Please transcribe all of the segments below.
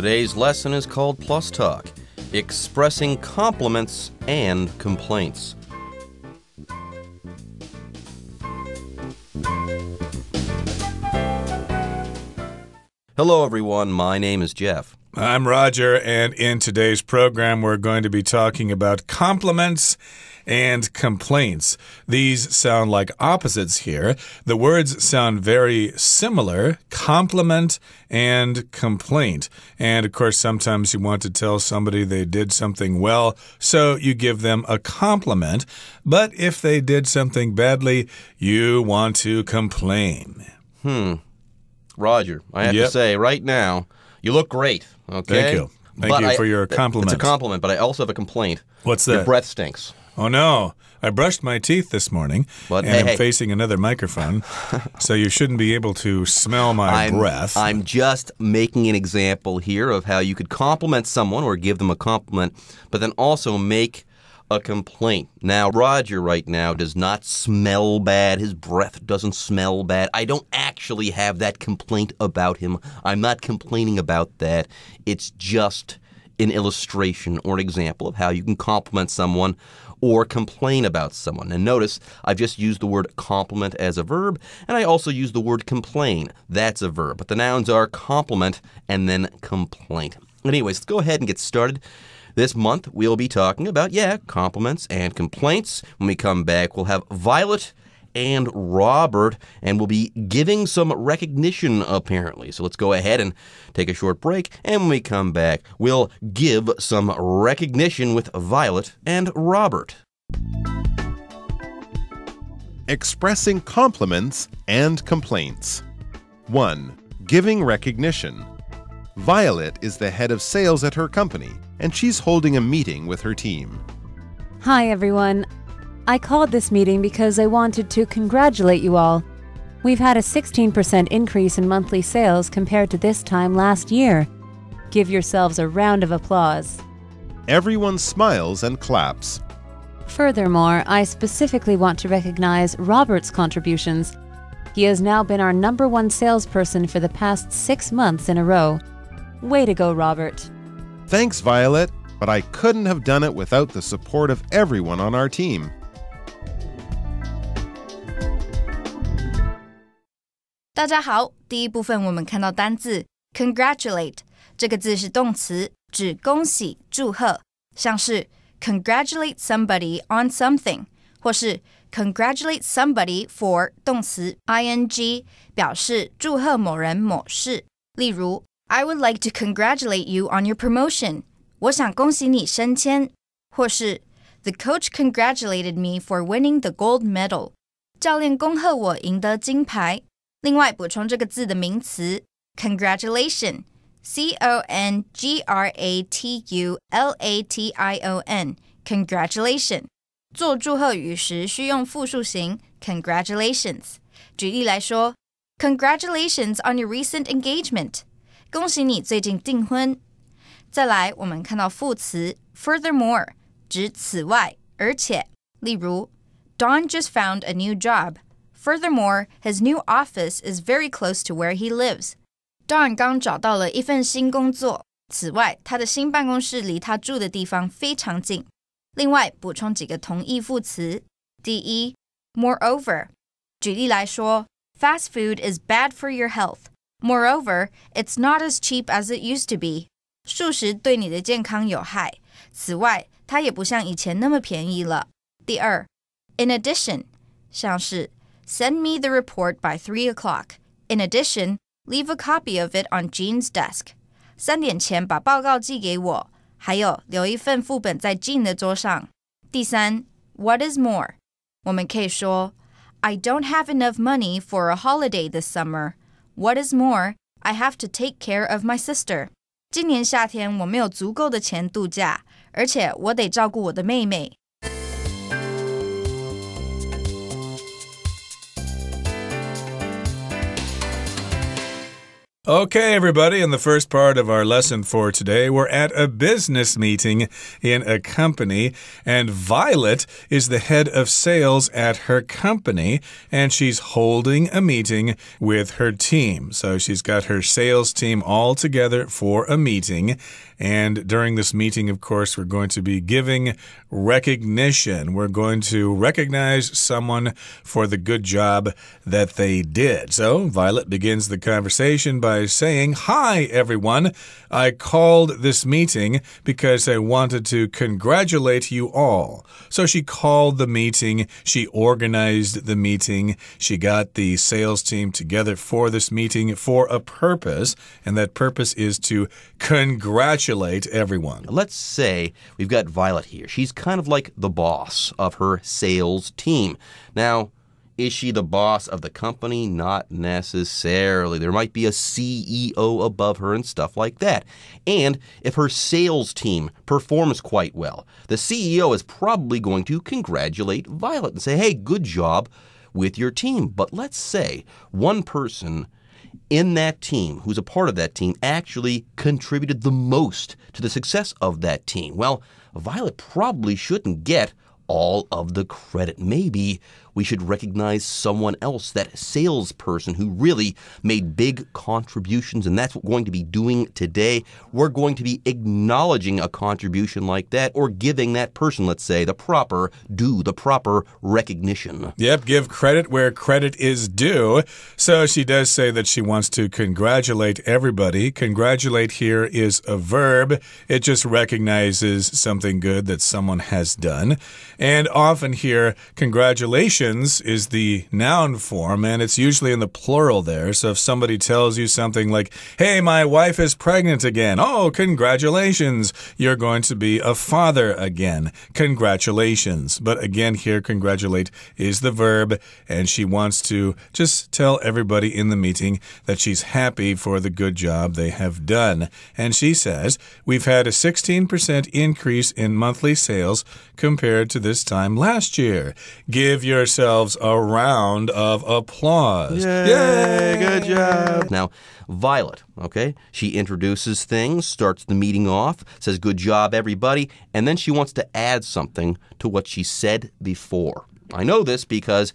Today's lesson is called Plus Talk, expressing compliments and complaints. Hello, everyone. My name is Jeff. I'm Roger, and in today's program, we're going to be talking about compliments and complaints. These sound like opposites here. The words sound very similar, compliment and complaint. And, of course, sometimes you want to tell somebody they did something well, so you give them a compliment. But if they did something badly, you want to complain. Roger, I have to say, right now, you look great, okay? Thank you. Thank you for your compliment. It's a compliment, but I also have a complaint. What's that? Your breath stinks. Oh, no. I brushed my teeth this morning, But, and I'm hey. facing another microphone, so you shouldn't be able to smell my breath. I'm just making an example here of how you could compliment someone or give them a compliment, but then also make a complaint. Now, Roger right now does not smell bad. His breath doesn't smell bad. I don't actually have that complaint about him. I'm not complaining about that. It's just an illustration or an example of how you can compliment someone or complain about someone. And notice, I've just used the word compliment as a verb, and I also used the word complain. That's a verb. But the nouns are compliment and then complaint. Anyways, let's go ahead and get started. This month, we'll be talking about, compliments and complaints. When we come back, we'll have Violet and Robert, and we'll be giving some recognition, apparently. So let's go ahead and take a short break, and when we come back, we'll give some recognition with Violet and Robert. Expressing compliments and complaints. 1. Giving recognition. Violet is the head of sales at her company, and she's holding a meeting with her team. Hi, everyone. I called this meeting because I wanted to congratulate you all. We've had a 16% increase in monthly sales compared to this time last year. Give yourselves a round of applause. Everyone smiles and claps. Furthermore, I specifically want to recognize Robert's contributions. He has now been our #1 salesperson for the past 6 months in a row. Way to go, Robert. Thanks, Violet, but I couldn't have done it without the support of everyone on our team. 大家好，第一部分我们看到单字 congratulate 这个字是动词，指恭喜、祝贺，像是 congratulate somebody on something 或是 congratulate somebody for 动词 ing 表示祝贺某人某事。例如 I would like to congratulate you on your promotion 我想恭喜你升迁，或是 The coach congratulated me for winning the gold medal 教练恭贺我赢得金牌。另外补充这个字的名词 congratulation congratulation congratulation 做祝贺语时需用复数形 congratulations 举例来说 congratulations on your recent engagement 恭喜你最近订婚。再来我们看到副词 furthermore 指此外而且，例如 Don just found a new job Furthermore, his new office is very close to where he lives. Don 刚找到了一份新工作。此外，他的新办公室离他住的地方非常近。另外，补充几个同义副词。第一 ，moreover， 举例来说 ，Fast food is bad for your health. Moreover, it's not as cheap as it used to be. 素食对你的健康有害。此外，它也不像以前那么便宜了。第二 ，in addition， 像是Send me the report by 3 o'clock. In addition, leave a copy of it on Jean's desk. 3点前把报告寄给我，还有留一份副本在 Jean 的桌上。第三 ，What is more？ 我们可以说 I don't have enough money for a holiday this summer. What is more, I have to take care of my sister. 今年夏天我没有足够的钱度假，而且我得照顾我的妹妹。Okay, everybody, in the first part of our lesson for today, we're at a business meeting in a company, and Violet is the head of sales at her company, and she's holding a meeting with her team. So she's got her sales team all together for a meeting, and during this meeting, of course, we're going to be giving recognition. We're going to recognize someone for the good job that they did. So Violet begins the conversation by saying, "Hi, everyone. I called this meeting because I wanted to congratulate you all." So she called the meeting. She organized the meeting. She got the sales team together for this meeting for a purpose, and that purpose is to congratulate everyone. Let's say we've got Violet here. She's kind of like the boss of her sales team. Now, is she the boss of the company? Not necessarily. There might be a CEO above her and stuff like that. And if her sales team performs quite well, the CEO is probably going to congratulate Violet and say, "Hey, good job with your team." But let's say one person in that team, who's a part of that team, actually contributed the most to the success of that team. Well, Violet probably shouldn't get all of the credit. Maybe we should recognize someone else, that salesperson who really made big contributions, and that's what we're going to be doing today. We're going to be acknowledging a contribution like that, or giving that person, let's say, the proper due, the proper recognition. Yep, give credit where credit is due. So she does say that she wants to congratulate everybody. Congratulate here is a verb. It just recognizes something good that someone has done. And often here, congratulations is the noun form, and it's usually in the plural there. So if somebody tells you something like, "Hey, my wife is pregnant again." "Oh, congratulations. You're going to be a father again." Congratulations. But again here, congratulate is the verb, and she wants to just tell everybody in the meeting that she's happy for the good job they have done. And she says, "We've had a 16% increase in monthly sales compared to this time last year." Give yourselves a round of applause. Yay! Good job. Now, Violet, okay, she introduces things, starts the meeting off, says, "Good job, everybody," and then she wants to add something to what she said before. I know this because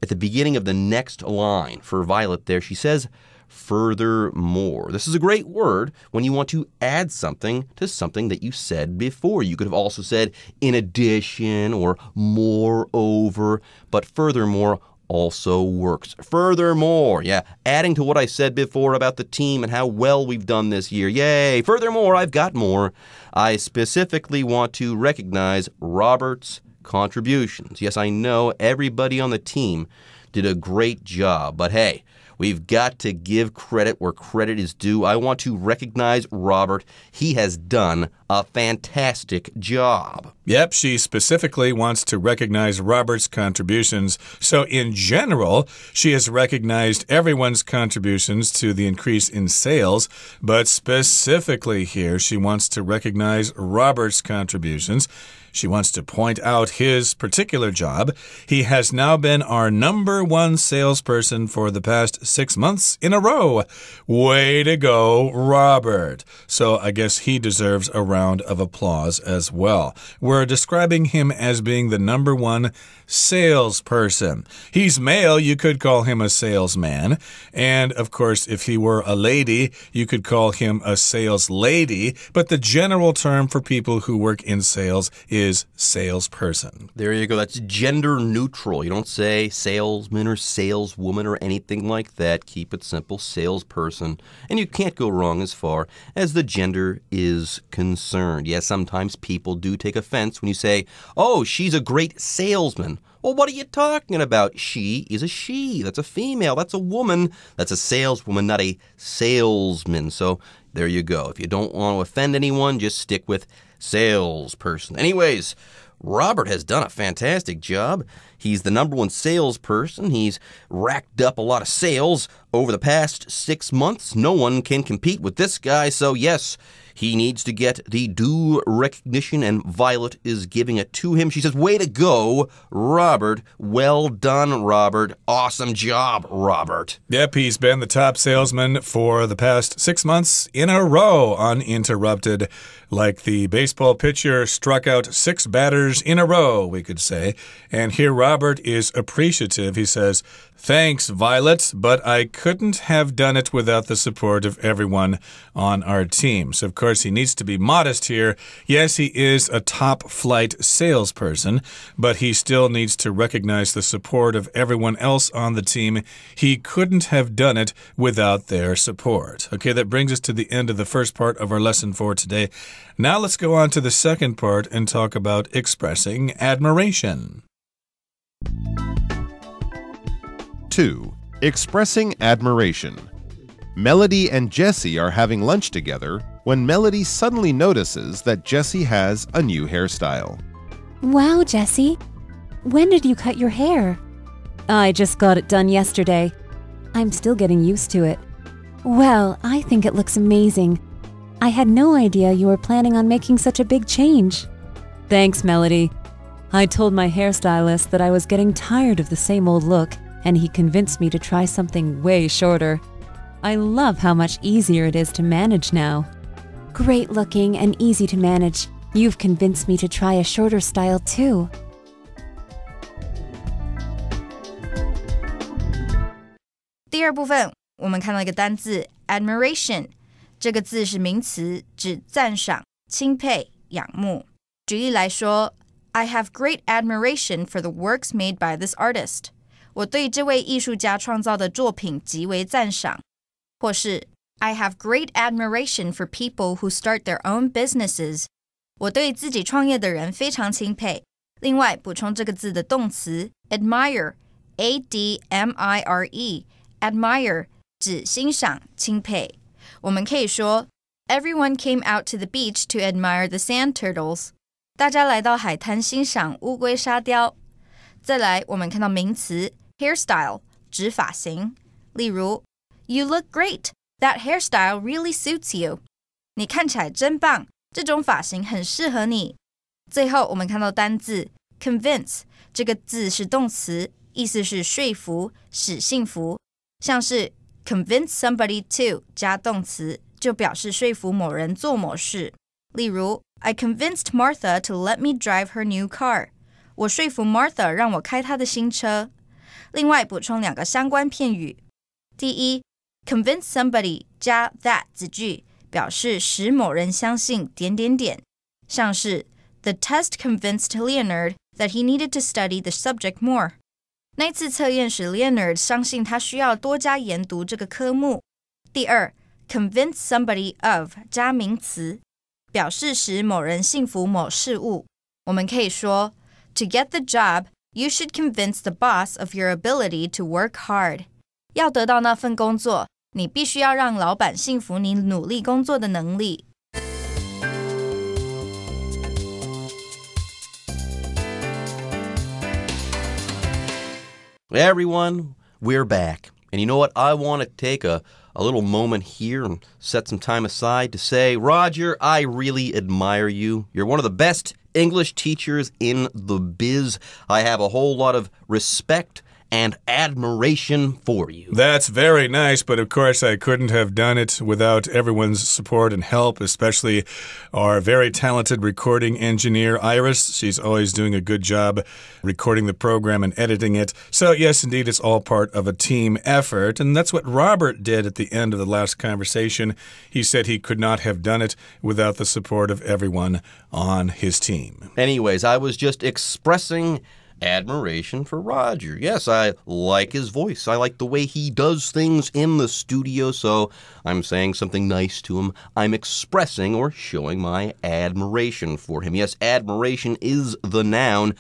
at the beginning of the next line for Violet there, she says, "Furthermore." This is a great word when you want to add something to something that you said before. You could have also said "in addition" or "moreover," but furthermore also works. Furthermore, yeah, adding to what I said before about the team and how well we've done this year. Yay! Furthermore, I've got more. I specifically want to recognize Robert's contributions. Yes, I know everybody on the team did a great job, but hey, we've got to give credit where credit is due. I want to recognize Robert. He has done a fantastic job. Yep, she specifically wants to recognize Robert's contributions. So in general, she has recognized everyone's contributions to the increase in sales, but specifically here, she wants to recognize Robert's contributions. She wants to point out his particular job. He has now been our #1 salesperson for the past 6 months in a row. Way to go, Robert. So I guess he deserves a round of applause as well. We're describing him as being the #1 salesperson. He's male, you could call him a salesman. And of course, if he were a lady, you could call him a sales lady. But the general term for people who work in sales is salesperson. There you go. That's gender neutral. You don't say salesman or saleswoman or anything like that. Keep it simple, salesperson. And you can't go wrong as far as the gender is concerned. Yes, sometimes people do take offense when you say, "Oh, she's a great salesman." Well, what are you talking about? She is a she. That's a female. That's a woman. That's a saleswoman, not a salesman. So there you go. If you don't want to offend anyone, just stick with salesperson. Anyways, Robert has done a fantastic job. He's the #1 salesperson. He's racked up a lot of sales over the past 6 months. No one can compete with this guy. So yes, He needs to get the due recognition, and Violet is giving it to him. She says, way to go, Robert. Well done, Robert. Awesome job, Robert. Yep, he's been the top salesman for the past 6 months in a row, uninterrupted. Like the baseball pitcher struck out 6 batters in a row, we could say. And here Robert is appreciative. He says, thanks, Violet, but I couldn't have done it without the support of everyone on our team. So, of course, he needs to be modest here. Yes, he is a top-flight salesperson, but he still needs to recognize the support of everyone else on the team. He couldn't have done it without their support. Okay, that brings us to the end of the first part of our lesson for today. Now let's go on to the second part and talk about expressing admiration. 2. Expressing admiration. Melody and Jessie are having lunch together when Melody suddenly notices that Jessie has a new hairstyle. Wow, Jessie. When did you cut your hair? I just got it done yesterday. I'm still getting used to it. Well, I think it looks amazing. I had no idea you were planning on making such a big change. Thanks, Melody. I told my hairstylist that I was getting tired of the same old look, and he convinced me to try something way shorter. I love how much easier it is to manage now. Great looking and easy to manage. You've convinced me to try a shorter style too. 第二部分，我们看到一个单字 admiration， 这个字是名词，指赞赏、钦佩、仰慕。举例来说 I have great admiration for the works made by this artist. 我对这位艺术家创造的作品极为赞赏。或是 I have great admiration for people who start their own businesses. 我对自己创业的人非常钦佩。另外，补充这个字的动词 admire, A-D-M-I-R-E, admire 指欣赏、钦佩。我们可以说 Everyone came out to the beach to admire the sand turtles. 大家来到海滩欣赏乌龟沙雕。再来，我们看到名词 hairstyle 指发型。例如 You look great. That hairstyle really suits you. 你看起来真棒，这种发型很适合你。最后，我们看到单字 convince， 这个字是动词，意思是说服、使信服。像是 convince somebody to 加动词，就表示说服某人做某事。例如 I convinced Martha to let me drive her new car. 我说服 Martha 让我开她的新车。另外补充2个相关片语。第一 convince somebody 加 that 子句，表示使某人相信点点点。像是 The test convinced Leonard that he needed to study the subject more. 那次测验使 Leonard 相信他需要多加研读这个科目。第二 convince somebody of 加名词，表示使某人信服某事物。我们可以说 To get the job, you should convince the boss of your ability to work hard. 要得到那份工作，你必须要让老板信服你努力工作的能力。Everyone, we're back. And you know what? I want to take a little moment here and set some time aside to say, Roger, I really admire you. You're one of the best English teachers in the biz. I have a whole lot of respect and admiration for you. That's very nice, but of course I couldn't have done it without everyone's support and help, especially our very talented recording engineer, Iris. She's always doing a good job recording the program and editing it. So yes, indeed, it's all part of a team effort, and that's what Robert did at the end of the last conversation. He said he could not have done it without the support of everyone on his team. Anyways, I was just expressing admiration for Roger. Yes, I like his voice. I like the way he does things in the studio, so I'm saying something nice to him. I'm expressing or showing my admiration for him. Yes, admiration is the noun.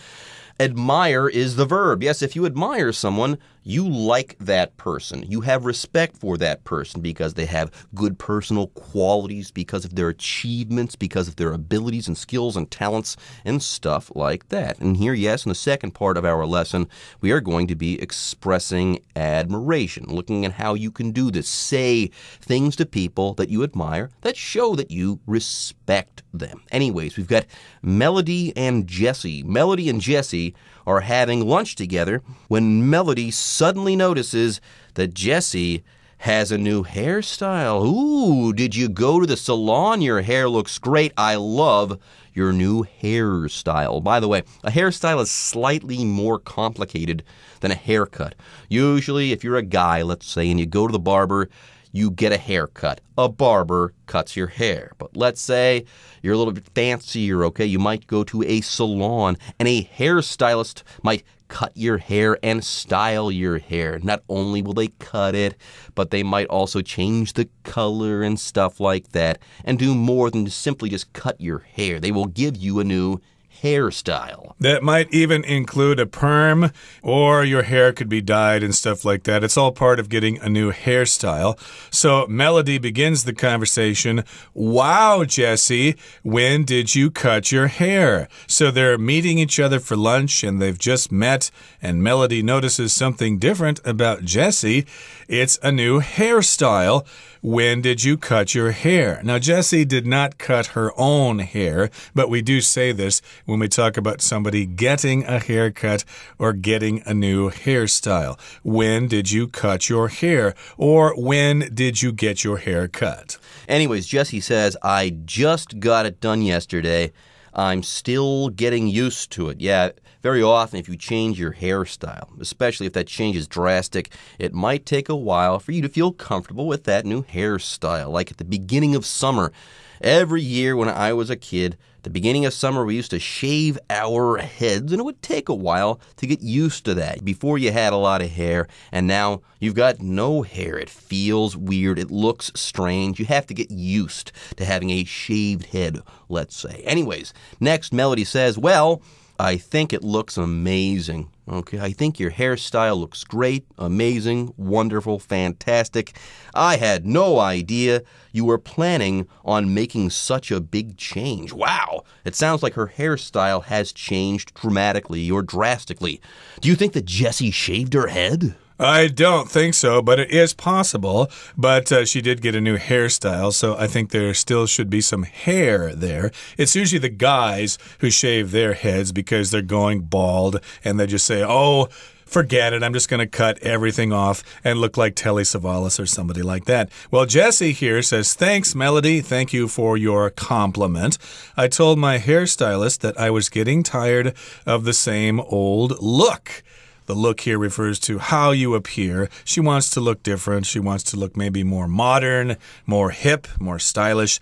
Admire is the verb. Yes, if you admire someone, you like that person. You have respect for that person because they have good personal qualities, because of their achievements, because of their abilities and skills and talents and stuff like that. And here, yes, in the second part of our lesson, we are going to be expressing admiration, looking at how you can do this. Say things to people that you admire that show that you respect them. Anyways, we've got Melody and Jessie. Melody and Jessie are having lunch together when Melody suddenly notices that Jessie has a new hairstyle. Ooh, did you go to the salon? Your hair looks great. I love your new hairstyle. By the way, a hairstyle is slightly more complicated than a haircut. Usually, if you're a guy, let's say, and you go to the barber, you get a haircut. A barber cuts your hair. But let's say you're a little bit fancier, okay? You might go to a salon, and a hairstylist might cut your hair and style your hair. Not only will they cut it, but they might also change the color and stuff like that, and do more than simply just cut your hair. They will give you a new hairstyle. That might even include a perm, or your hair could be dyed and stuff like that. It's all part of getting a new hairstyle. So Melody begins the conversation, "Wow, Jessie, when did you cut your hair?" So they're meeting each other for lunch and they've just met, and Melody notices something different about Jessie. It's a new hairstyle. When did you cut your hair? Now, Jessie did not cut her own hair, but we do say this when we talk about somebody getting a haircut or getting a new hairstyle. When did you cut your hair? Or when did you get your hair cut? Anyways, Jessie says, "I just got it done yesterday. I'm still getting used to it." Yeah, very often if you change your hairstyle, especially if that change is drastic, it might take a while for you to feel comfortable with that new hairstyle. Like at the beginning of summer, every year when I was a kid, the beginning of summer, we used to shave our heads, and it would take a while to get used to that. Before you had a lot of hair, and now you've got no hair. It feels weird. It looks strange. You have to get used to having a shaved head, let's say. Anyways, next, Melody says, "Well, I think it looks amazing." Okay, I think your hairstyle looks great, amazing, wonderful, fantastic. I had no idea you were planning on making such a big change. Wow, it sounds like her hairstyle has changed dramatically or drastically. Do you think that Jessie shaved her head? I don't think so, but it is possible. But she did get a new hairstyle, so I think there still should be some hair there. It's usually the guys who shave their heads because they're going bald, and they just say, "Oh, forget it, I'm just going to cut everything off and look like Telly Savalas or somebody like that." Well, Jessie here says, "Thanks, Melody. Thank you for your compliment. I told my hairstylist that I was getting tired of the same old look." The look here refers to how you appear. She wants to look different. She wants to look maybe more modern, more hip, more stylish.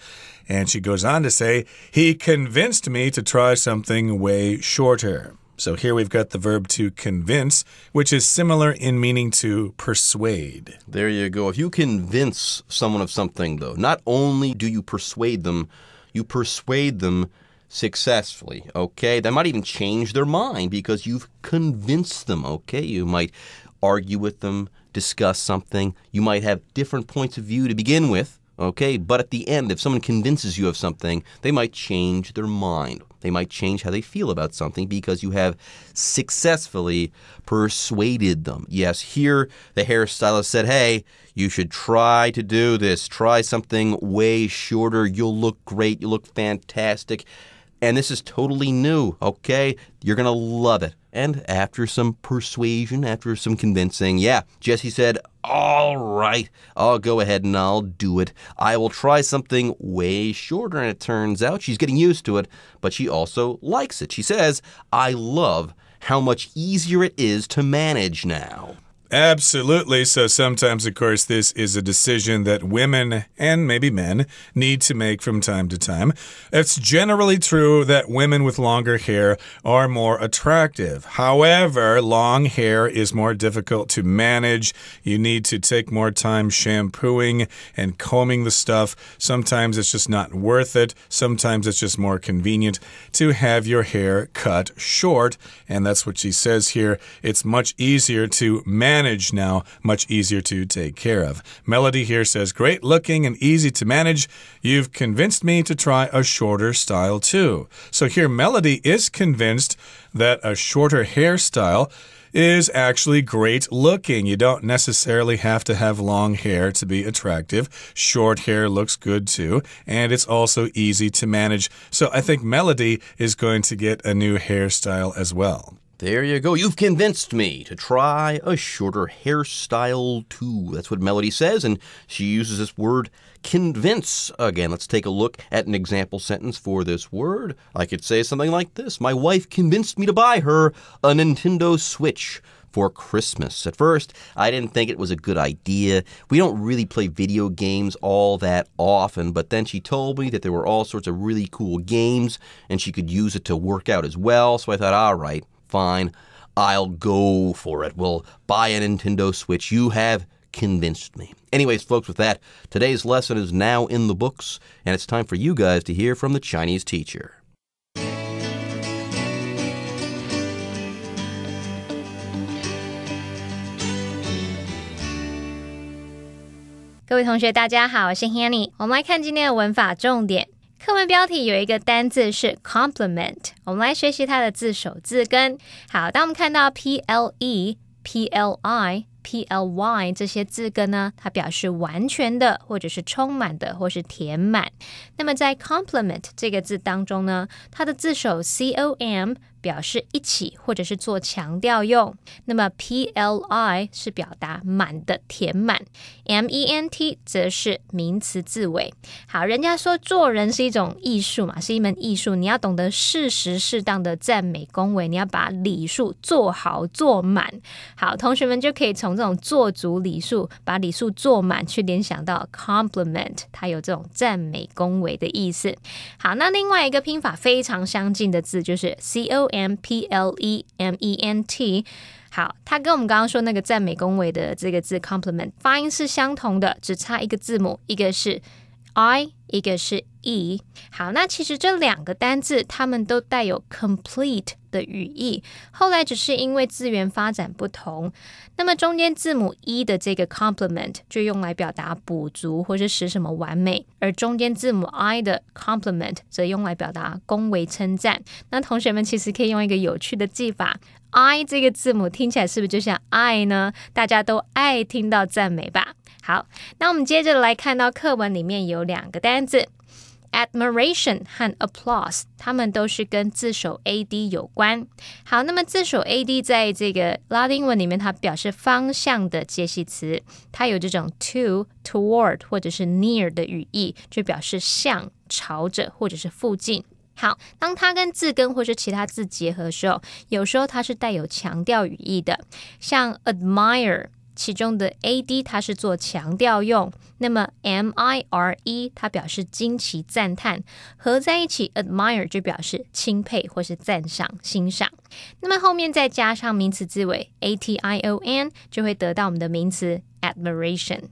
And she goes on to say, "He convinced me to try something way shorter." So here we've got the verb to convince, which is similar in meaning to persuade. There you go. If you convince someone of something, though, not only do you persuade them successfully, okay? They might even change their mind because you've convinced them, okay? You might argue with them, discuss something. You might have different points of view to begin with, okay? But at the end, if someone convinces you of something, they might change their mind. They might change how they feel about something because you have successfully persuaded them. Yes, here the hairstylist said, "Hey, you should try to do this. Try something way shorter. You'll look great. You'll look fantastic. And this is totally new, okay? You're going to love it." And after some persuasion, after some convincing, yeah, Jessie said, "All right, I'll go ahead and I'll do it. I will try something way shorter." And it turns out she's getting used to it, but she also likes it. She says, "I love how much easier it is to manage now." Absolutely. So sometimes, of course, this is a decision that women and maybe men need to make from time to time. It's generally true that women with longer hair are more attractive. However, long hair is more difficult to manage. You need to take more time shampooing and combing the stuff. Sometimes it's just not worth it. Sometimes it's just more convenient to have your hair cut short. And that's what she says here. It's much easier to manage manage now, much easier to take care of. Melody here says, great looking and easy to manage. You've convinced me to try a shorter style too. So here Melody is convinced that a shorter hairstyle is actually great looking. You don't necessarily have to have long hair to be attractive. Short hair looks good too, and it's also easy to manage. So I think Melody is going to get a new hairstyle as well. There you go. You've convinced me to try a shorter hairstyle too. That's what Melody says, and she uses this word convince. Again, let's take a look at an example sentence for this word. I could say something like this. My wife convinced me to buy her a Nintendo Switch for Christmas. At first, I didn't think it was a good idea. We don't really play video games all that often, but then she told me that there were all sorts of really cool games, and she could use it to work out as well. So I thought, all right, fine, I'll go for it. We'll buy a Nintendo Switch. You have convinced me. Anyways, folks, with that, today's lesson is now in the books, and it's time for you guys to hear from the Chinese teacher. 各位同学大家好，我是 Hanny。 我们来看今天的文法重点。课文标题有一个单字是 compliment， 我们来学习它的字首字根。好，当我们看到 PLE、PLI、PLY 这些字根呢，它表示完全的，或者是充满的，或是填满。那么在 compliment 这个字当中呢，它的字首 COM 表示一起或者是做强调用，那么 PLI 是表达满的填满， MENT 则是名词字尾。好，人家说做人是一种艺术嘛，是一门艺术，你要懂得适时适当的赞美恭维，你要把礼数做好做满。好，同学们就可以从这种做足礼数，把礼数做满去联想到 compliment， 它有这种赞美恭维的意思。好，那另外一个拼法非常相近的字就是 COMPLEMENT。 好，它跟我们刚刚说那个赞美恭维的这个字 compliment 发音是相同的，只差一个字母，一个是 I， 一个是 E。 好，那其实这两个单字它们都带有 complete 的语义，后来只是因为字源发展不同，那么中间字母 E 的这个 complement 就用来表达补足或是使什么完美，而中间字母 I 的 complement 则用来表达恭维称赞。那同学们其实可以用一个有趣的记法， I 这个字母听起来是不是就像爱呢？大家都爱听到赞美吧。好，那我们接着来看到课文里面有两个单字admiration 和 applause， 它们都是跟字首 AD 有关。好，那么字首 AD 在这个拉丁文里面，它表示方向的介系词，它有这种 to、toward 或者是 near 的语义，就表示向、朝着或者是附近。好，当它跟字根或是其他字结合的时候，有时候它是带有强调语义的，像 admire其中的 AD 它是做强调用，那么 MIRE 它表示惊奇赞叹，合在一起 admire 就表示钦佩或是赞赏欣赏，那么后面再加上名词字尾 ATION 就会得到我们的名词 admiration。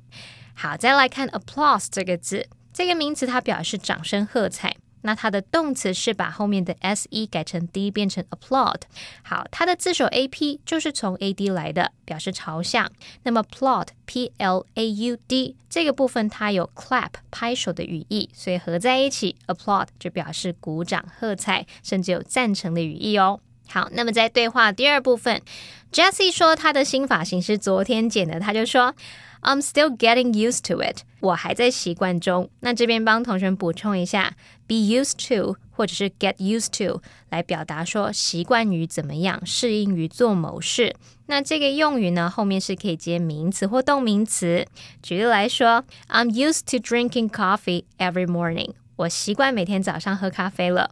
好，再来看 applause 这个字，这个名词它表示掌声喝彩，那它的动词是把后面的 SE 改成 D 变成 applaud。 好，它的字首 AP 就是从 AD 来的，表示朝向，那么 applaud PLAUD 这个部分它有 clap 拍手的语义，所以合在一起 applaud 就表示鼓掌喝彩，甚至有赞成的语义哦。好，那么在对话第二部分， Jessie 说她的新发型是昨天剪的，她就说I'm still getting used to it， 我还在习惯中。那这边帮同学们补充一下， be used to 或者是 get used to 来表达说习惯于怎么样，适应于做某事。那这个用语呢，后面是可以接名词或动名词。举例来说， I'm used to drinking coffee every morning， 我习惯每天早上喝咖啡了。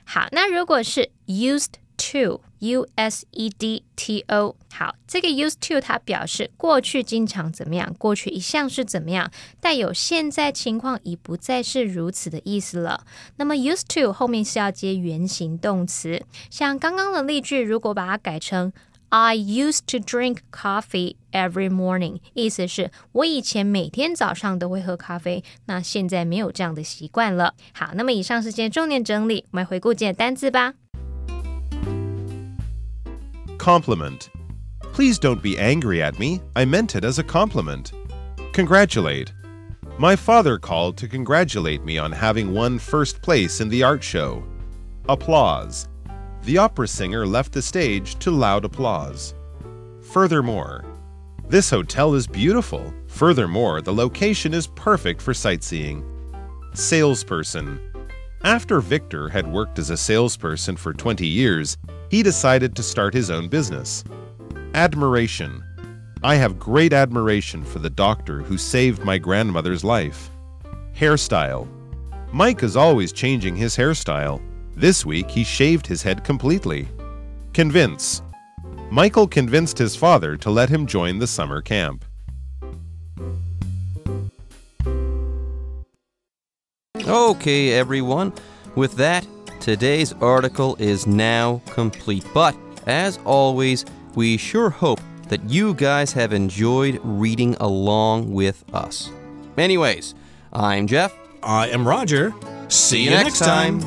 好，那如果是 used to USEDTO， 好，这个 used to 它表示过去经常怎么样，过去一向是怎么样，带有现在情况已不再是如此的意思了。那么 used to 后面是要接原形动词，像刚刚的例句，如果把它改成I used to drink coffee every morning， 意思是我以前每天早上都会喝咖啡，那现在没有这样的习惯了。好，那么以上是今天重点整理，我们回顾今天的单字吧。Compliment. Please don't be angry at me. I meant it as a compliment. Congratulate. My father called to congratulate me on having won first place in the art show. Applause. The opera singer left the stage to loud applause. Furthermore. This hotel is beautiful. Furthermore, the location is perfect for sightseeing. Salesperson. After Victor had worked as a salesperson for 20 years, he decided to start his own business. Admiration. I have great admiration for the doctor who saved my grandmother's life. Hairstyle. Mike is always changing his hairstyle. This week he shaved his head completely. Convince. Michael convinced his father to let him join the summer camp. Okay, everyone. With that, today's article is now complete. But, as always, we sure hope that you guys have enjoyed reading along with us. Anyways, I'm Jeff. I am Roger. See you next time.